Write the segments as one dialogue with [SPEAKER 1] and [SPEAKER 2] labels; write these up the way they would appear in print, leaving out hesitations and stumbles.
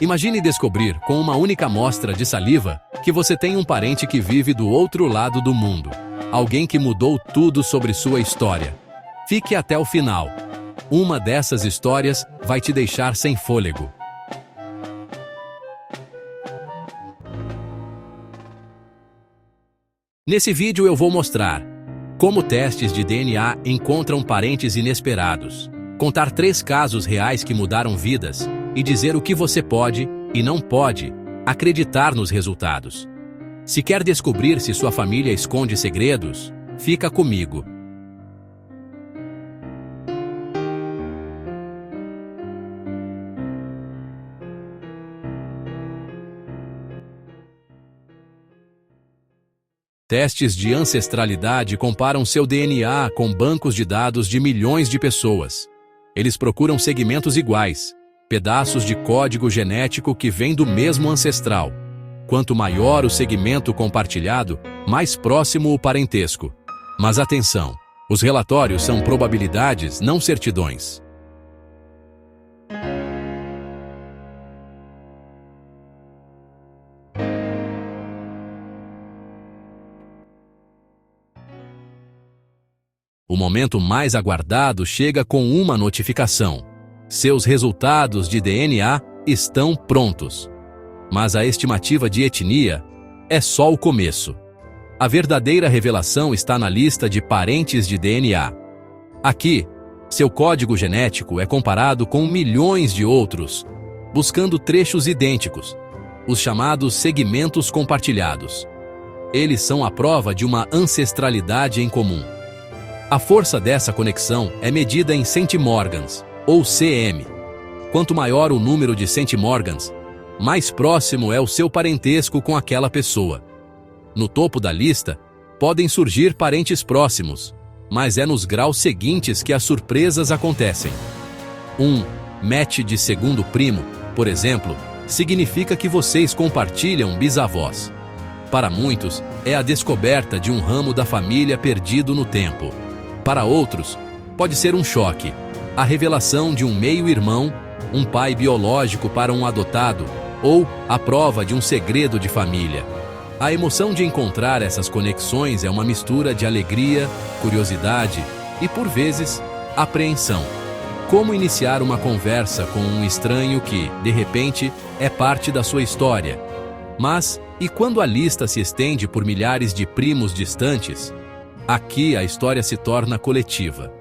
[SPEAKER 1] Imagine descobrir, com uma única amostra de saliva, que você tem um parente que vive do outro lado do mundo. Alguém que mudou tudo sobre sua história. Fique até o final. Uma dessas histórias vai te deixar sem fôlego. Nesse vídeo eu vou mostrar como testes de DNA encontram parentes inesperados, contar 3 casos reais que mudaram vidas e dizer o que você pode e não pode acreditar nos resultados. Se quer descobrir se sua família esconde segredos, fica comigo. Testes de ancestralidade comparam seu DNA com bancos de dados de milhões de pessoas. Eles procuram segmentos iguais, pedaços de código genético que vêm do mesmo ancestral. Quanto maior o segmento compartilhado, mais próximo o parentesco. Mas atenção, os relatórios são probabilidades, não certidões. O momento mais aguardado chega com uma notificação. Seus resultados de DNA estão prontos. Mas a estimativa de etnia é só o começo. A verdadeira revelação está na lista de parentes de DNA. Aqui, seu código genético é comparado com milhões de outros, buscando trechos idênticos, os chamados segmentos compartilhados. Eles são a prova de uma ancestralidade em comum. A força dessa conexão é medida em centimorgans, ou cm. Quanto maior o número de centimorgans, mais próximo é o seu parentesco com aquela pessoa. No topo da lista, podem surgir parentes próximos, mas é nos graus seguintes que as surpresas acontecem. Um match de segundo primo, por exemplo, significa que vocês compartilham bisavós. Para muitos, é a descoberta de um ramo da família perdido no tempo. Para outros, pode ser um choque, a revelação de um meio-irmão, um pai biológico para um adotado, ou a prova de um segredo de família. A emoção de encontrar essas conexões é uma mistura de alegria, curiosidade e, por vezes, apreensão. Como iniciar uma conversa com um estranho que, de repente, é parte da sua história? Mas, e quando a lista se estende por milhares de primos distantes? Aqui a história se torna coletiva.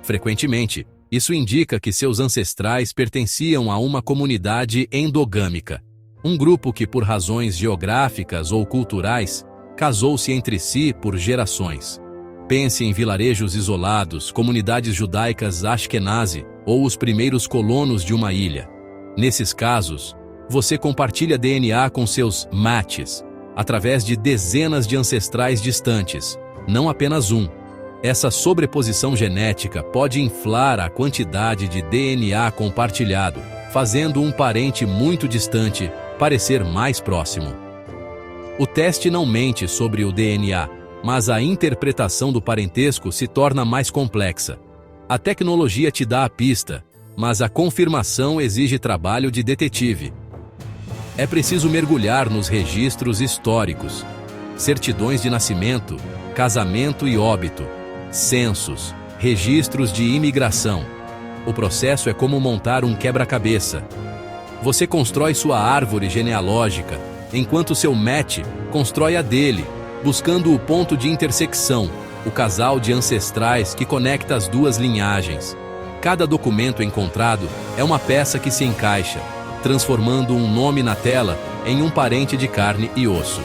[SPEAKER 1] Frequentemente, isso indica que seus ancestrais pertenciam a uma comunidade endogâmica, um grupo que, por razões geográficas ou culturais, casou-se entre si por gerações. Pense em vilarejos isolados, comunidades judaicas Ashkenazi ou os primeiros colonos de uma ilha. Nesses casos, você compartilha DNA com seus matches, através de dezenas de ancestrais distantes, não apenas um. Essa sobreposição genética pode inflar a quantidade de DNA compartilhado, fazendo um parente muito distante parecer mais próximo. O teste não mente sobre o DNA, mas a interpretação do parentesco se torna mais complexa. A tecnologia te dá a pista, mas a confirmação exige trabalho de detetive. É preciso mergulhar nos registros históricos, certidões de nascimento, casamento e óbito, censos, registros de imigração. O processo é como montar um quebra-cabeça. Você constrói sua árvore genealógica, enquanto seu match constrói a dele, buscando o ponto de intersecção, o casal de ancestrais que conecta as duas linhagens. Cada documento encontrado é uma peça que se encaixa, transformando um nome na tela em um parente de carne e osso.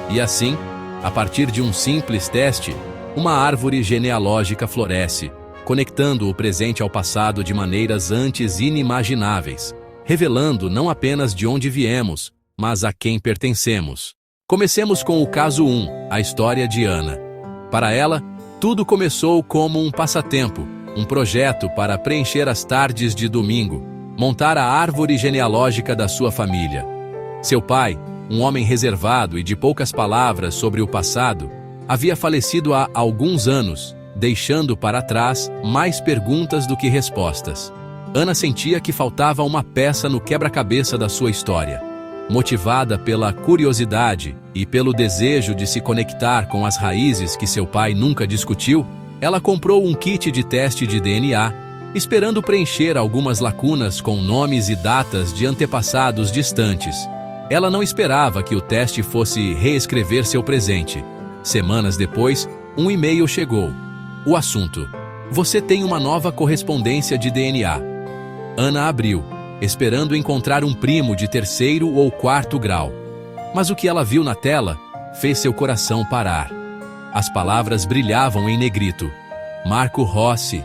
[SPEAKER 1] E assim, a partir de um simples teste, uma árvore genealógica floresce, conectando o presente ao passado de maneiras antes inimagináveis, revelando não apenas de onde viemos, mas a quem pertencemos. Comecemos com o caso 1, a história de Ana. Para ela, tudo começou como um passatempo, um projeto para preencher as tardes de domingo, montar a árvore genealógica da sua família. Seu pai, um homem reservado e de poucas palavras sobre o passado, havia falecido há alguns anos, deixando para trás mais perguntas do que respostas. Ana sentia que faltava uma peça no quebra-cabeça da sua história. Motivada pela curiosidade e pelo desejo de se conectar com as raízes que seu pai nunca discutiu, ela comprou um kit de teste de DNA, esperando preencher algumas lacunas com nomes e datas de antepassados distantes. Ela não esperava que o teste fosse reescrever seu presente. Semanas depois, um e-mail chegou. O assunto: você tem uma nova correspondência de DNA. Ana abriu, esperando encontrar um primo de 3º ou 4º grau. Mas o que ela viu na tela fez seu coração parar. As palavras brilhavam em negrito. Marco Rossi,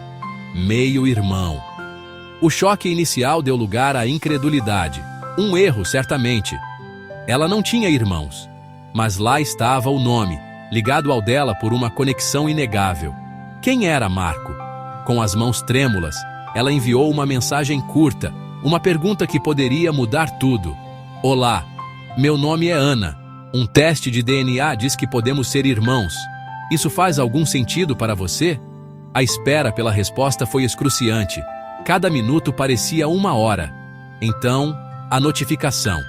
[SPEAKER 1] meio-irmão. O choque inicial deu lugar à incredulidade. Um erro, certamente. Ela não tinha irmãos, mas lá estava o nome, ligado ao dela por uma conexão inegável. Quem era Marco? Com as mãos trêmulas, ela enviou uma mensagem curta, uma pergunta que poderia mudar tudo. Olá, meu nome é Ana. Um teste de DNA diz que podemos ser irmãos. Isso faz algum sentido para você? A espera pela resposta foi excruciante. Cada minuto parecia 1 hora. Então, a notificação.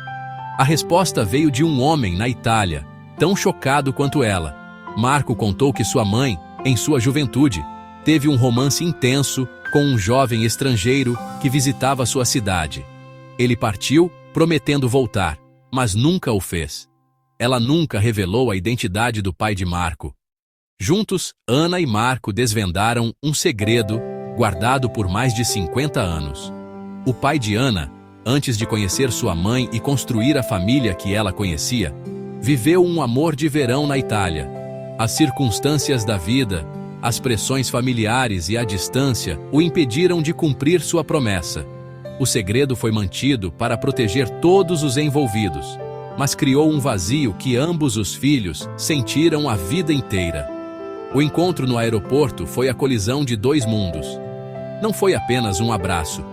[SPEAKER 1] A resposta veio de um homem na Itália, tão chocado quanto ela. Marco contou que sua mãe, em sua juventude, teve um romance intenso com um jovem estrangeiro que visitava sua cidade. Ele partiu, prometendo voltar, mas nunca o fez. Ela nunca revelou a identidade do pai de Marco. Juntos, Ana e Marco desvendaram um segredo guardado por mais de 50 anos. O pai de Ana, antes de conhecer sua mãe e construir a família que ela conhecia, viveu um amor de verão na Itália. As circunstâncias da vida, as pressões familiares e a distância o impediram de cumprir sua promessa. O segredo foi mantido para proteger todos os envolvidos, mas criou um vazio que ambos os filhos sentiram a vida inteira. O encontro no aeroporto foi a colisão de 2 mundos. Não foi apenas um abraço.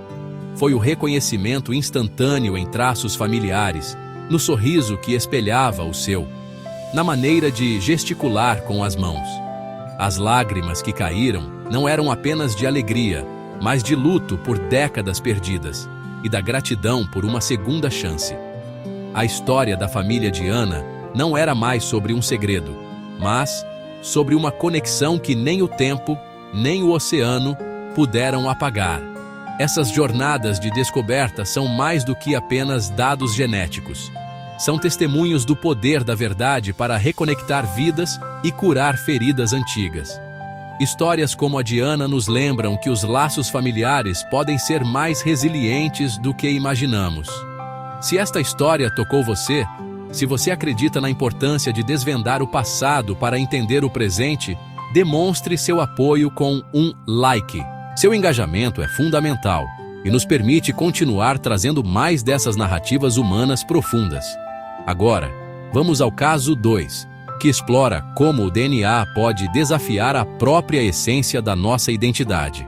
[SPEAKER 1] Foi o reconhecimento instantâneo em traços familiares, no sorriso que espelhava o seu, na maneira de gesticular com as mãos. As lágrimas que caíram não eram apenas de alegria, mas de luto por décadas perdidas e da gratidão por uma segunda chance. A história da família de Ana não era mais sobre um segredo, mas sobre uma conexão que nem o tempo, nem o oceano puderam apagar. Essas jornadas de descoberta são mais do que apenas dados genéticos. São testemunhos do poder da verdade para reconectar vidas e curar feridas antigas. Histórias como a de Ana nos lembram que os laços familiares podem ser mais resilientes do que imaginamos. Se esta história tocou você, se você acredita na importância de desvendar o passado para entender o presente, demonstre seu apoio com um like. Seu engajamento é fundamental e nos permite continuar trazendo mais dessas narrativas humanas profundas. Agora, vamos ao caso 2, que explora como o DNA pode desafiar a própria essência da nossa identidade.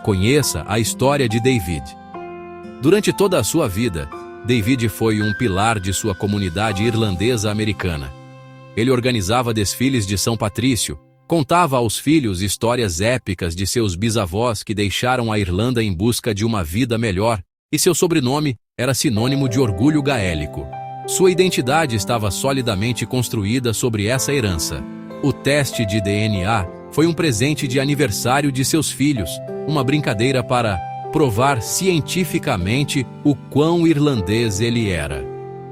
[SPEAKER 1] Conheça a história de David. Durante toda a sua vida, David foi um pilar de sua comunidade irlandesa-americana. Ele organizava desfiles de São Patrício, contava aos filhos histórias épicas de seus bisavós que deixaram a Irlanda em busca de uma vida melhor, e seu sobrenome era sinônimo de orgulho gaélico. Sua identidade estava solidamente construída sobre essa herança. O teste de DNA foi um presente de aniversário de seus filhos, uma brincadeira para provar cientificamente o quão irlandês ele era.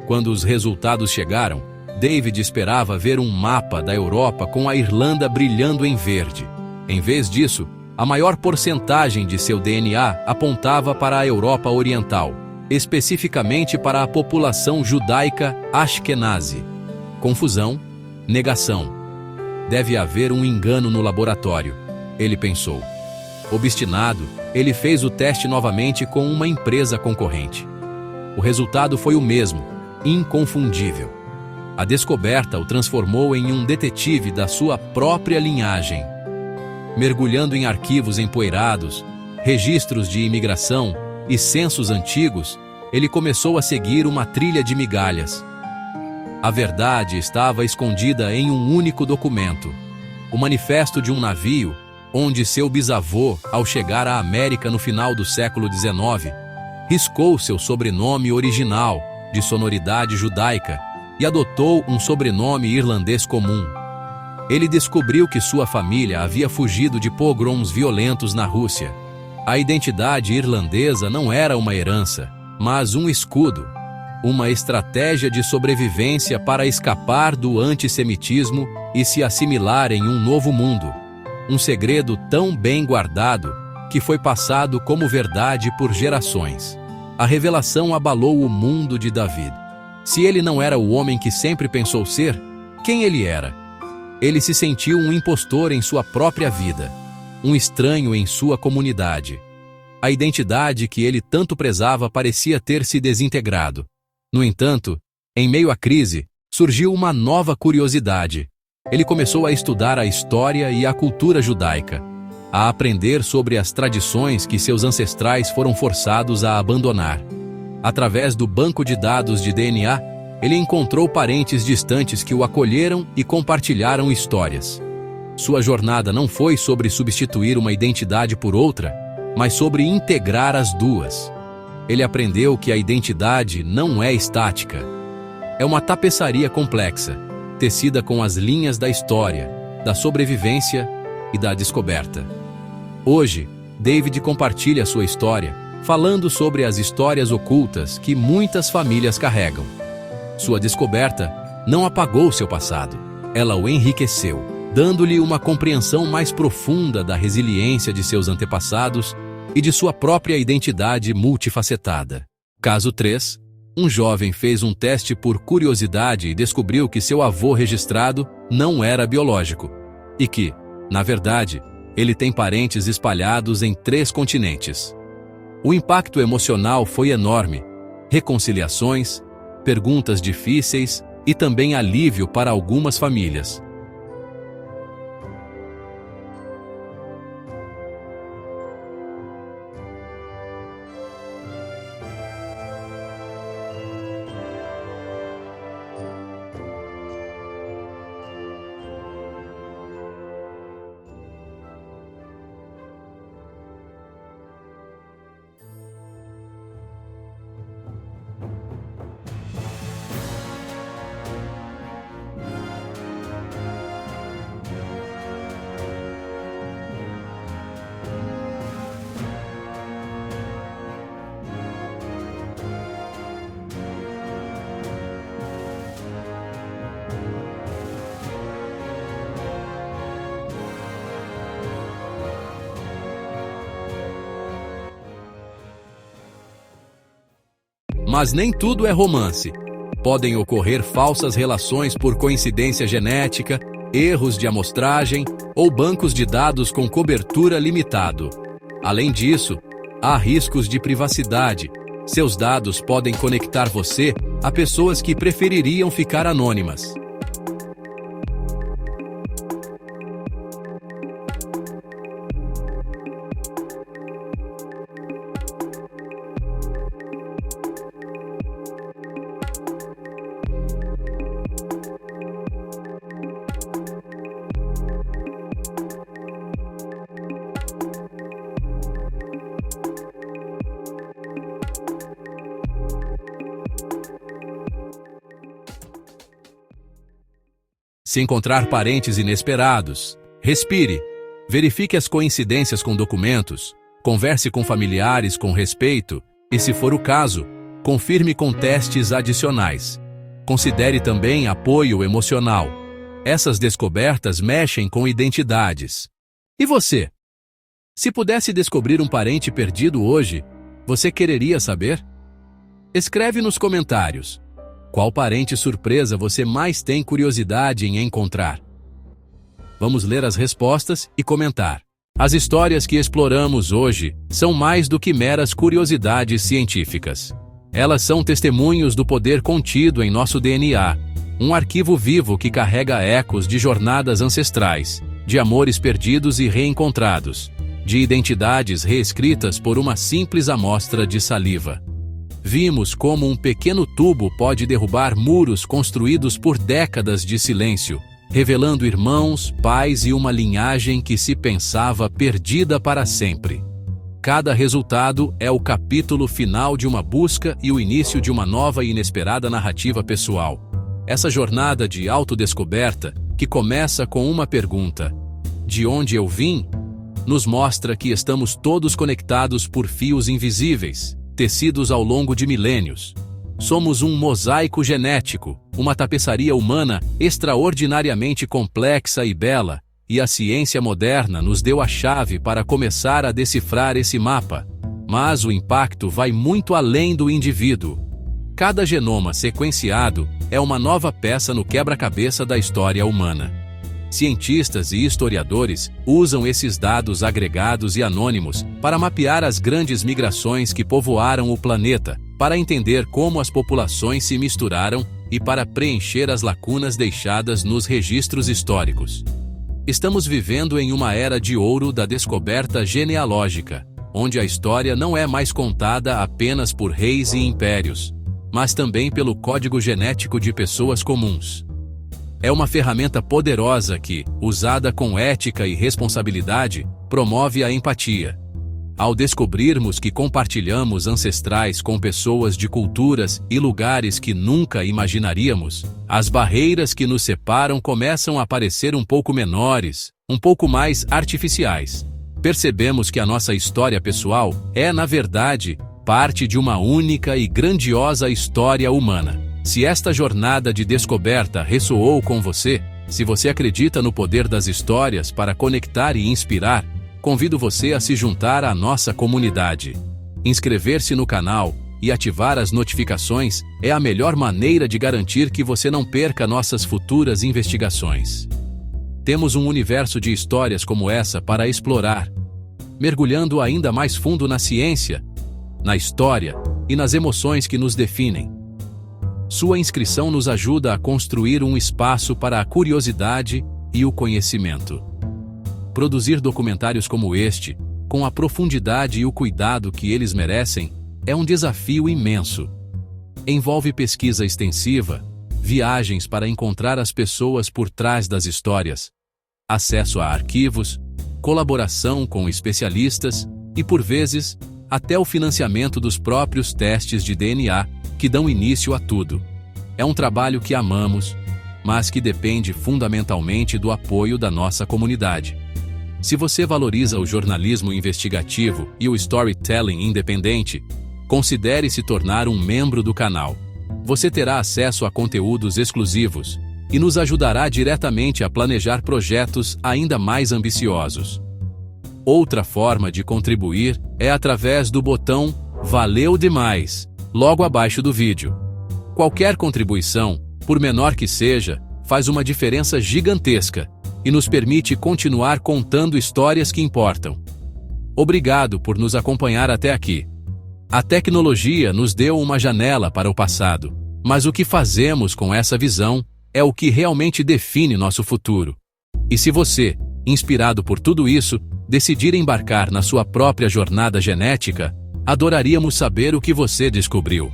[SPEAKER 1] Quando os resultados chegaram, David esperava ver um mapa da Europa com a Irlanda brilhando em verde. Em vez disso, a maior porcentagem de seu DNA apontava para a Europa Oriental, especificamente para a população judaica Ashkenazi. Confusão, negação. Deve haver um engano no laboratório, ele pensou. Obstinado, ele fez o teste novamente com uma empresa concorrente. O resultado foi o mesmo, inconfundível. A descoberta o transformou em um detetive da sua própria linhagem. Mergulhando em arquivos empoeirados, registros de imigração e censos antigos, ele começou a seguir uma trilha de migalhas. A verdade estava escondida em um único documento, o manifesto de um navio onde seu bisavô, ao chegar à América no final do século XIX, riscou seu sobrenome original, de sonoridade judaica, e adotou um sobrenome irlandês comum. Ele descobriu que sua família havia fugido de pogroms violentos na Rússia. A identidade irlandesa não era uma herança, mas um escudo, uma estratégia de sobrevivência para escapar do antissemitismo e se assimilar em um novo mundo. Um segredo tão bem guardado que foi passado como verdade por gerações. A revelação abalou o mundo de David. Se ele não era o homem que sempre pensou ser, quem ele era? Ele se sentiu um impostor em sua própria vida, um estranho em sua comunidade. A identidade que ele tanto prezava parecia ter se desintegrado. No entanto, em meio à crise, surgiu uma nova curiosidade. Ele começou a estudar a história e a cultura judaica, a aprender sobre as tradições que seus ancestrais foram forçados a abandonar. Através do banco de dados de DNA, ele encontrou parentes distantes que o acolheram e compartilharam histórias. Sua jornada não foi sobre substituir uma identidade por outra, mas sobre integrar as duas. Ele aprendeu que a identidade não é estática. É uma tapeçaria complexa, tecida com as linhas da história, da sobrevivência e da descoberta. Hoje, David compartilha sua história, falando sobre as histórias ocultas que muitas famílias carregam. Sua descoberta não apagou seu passado, ela o enriqueceu, dando-lhe uma compreensão mais profunda da resiliência de seus antepassados e de sua própria identidade multifacetada. Caso 3. Um jovem fez um teste por curiosidade e descobriu que seu avô registrado não era biológico e que, na verdade, ele tem parentes espalhados em 3 continentes. O impacto emocional foi enorme. Reconciliações, perguntas difíceis e também alívio para algumas famílias. Mas nem tudo é romance. Podem ocorrer falsas relações por coincidência genética, erros de amostragem ou bancos de dados com cobertura limitado. Além disso, há riscos de privacidade. Seus dados podem conectar você a pessoas que prefeririam ficar anônimas. Se encontrar parentes inesperados, respire. Verifique as coincidências com documentos, converse com familiares com respeito e, se for o caso, confirme com testes adicionais. Considere também apoio emocional. Essas descobertas mexem com identidades. E você? Se pudesse descobrir um parente perdido hoje, você quereria saber? Escreve nos comentários. Qual parente surpresa você mais tem curiosidade em encontrar? Vamos ler as respostas e comentar. As histórias que exploramos hoje são mais do que meras curiosidades científicas. Elas são testemunhos do poder contido em nosso DNA, um arquivo vivo que carrega ecos de jornadas ancestrais, de amores perdidos e reencontrados, de identidades reescritas por uma simples amostra de saliva. Vimos como um pequeno tubo pode derrubar muros construídos por décadas de silêncio, revelando irmãos, pais e uma linhagem que se pensava perdida para sempre. Cada resultado é o capítulo final de uma busca e o início de uma nova e inesperada narrativa pessoal. Essa jornada de autodescoberta, que começa com uma pergunta: de onde eu vim? Nos mostra que estamos todos conectados por fios invisíveis, tecidos ao longo de milênios. Somos um mosaico genético, uma tapeçaria humana extraordinariamente complexa e bela, e a ciência moderna nos deu a chave para começar a decifrar esse mapa. Mas o impacto vai muito além do indivíduo. Cada genoma sequenciado é uma nova peça no quebra-cabeça da história humana. Cientistas e historiadores usam esses dados agregados e anônimos para mapear as grandes migrações que povoaram o planeta, para entender como as populações se misturaram e para preencher as lacunas deixadas nos registros históricos. Estamos vivendo em uma era de ouro da descoberta genealógica, onde a história não é mais contada apenas por reis e impérios, mas também pelo código genético de pessoas comuns. É uma ferramenta poderosa que, usada com ética e responsabilidade, promove a empatia. Ao descobrirmos que compartilhamos ancestrais com pessoas de culturas e lugares que nunca imaginaríamos, as barreiras que nos separam começam a parecer um pouco menores, um pouco mais artificiais. Percebemos que a nossa história pessoal é, na verdade, parte de uma única e grandiosa história humana. Se esta jornada de descoberta ressoou com você, se você acredita no poder das histórias para conectar e inspirar, convido você a se juntar à nossa comunidade. Inscrever-se no canal e ativar as notificações é a melhor maneira de garantir que você não perca nossas futuras investigações. Temos um universo de histórias como essa para explorar, mergulhando ainda mais fundo na ciência, na história e nas emoções que nos definem. Sua inscrição nos ajuda a construir um espaço para a curiosidade e o conhecimento. Produzir documentários como este, com a profundidade e o cuidado que eles merecem, é um desafio imenso. Envolve pesquisa extensiva, viagens para encontrar as pessoas por trás das histórias, acesso a arquivos, colaboração com especialistas e, por vezes, até o financiamento dos próprios testes de DNA que dão início a tudo. É um trabalho que amamos, mas que depende fundamentalmente do apoio da nossa comunidade. Se você valoriza o jornalismo investigativo e o storytelling independente, considere se tornar um membro do canal. Você terá acesso a conteúdos exclusivos e nos ajudará diretamente a planejar projetos ainda mais ambiciosos. Outra forma de contribuir é através do botão "Valeu demais", logo abaixo do vídeo. Qualquer contribuição, por menor que seja, faz uma diferença gigantesca e nos permite continuar contando histórias que importam. Obrigado por nos acompanhar até aqui. A tecnologia nos deu uma janela para o passado, mas o que fazemos com essa visão é o que realmente define nosso futuro. E se você, inspirado por tudo isso, decidir embarcar na sua própria jornada genética, adoraríamos saber o que você descobriu.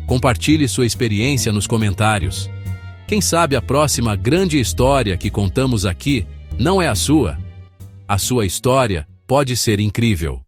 [SPEAKER 1] Compartilhe sua experiência nos comentários. Quem sabe a próxima grande história que contamos aqui não é a sua? A sua história pode ser incrível.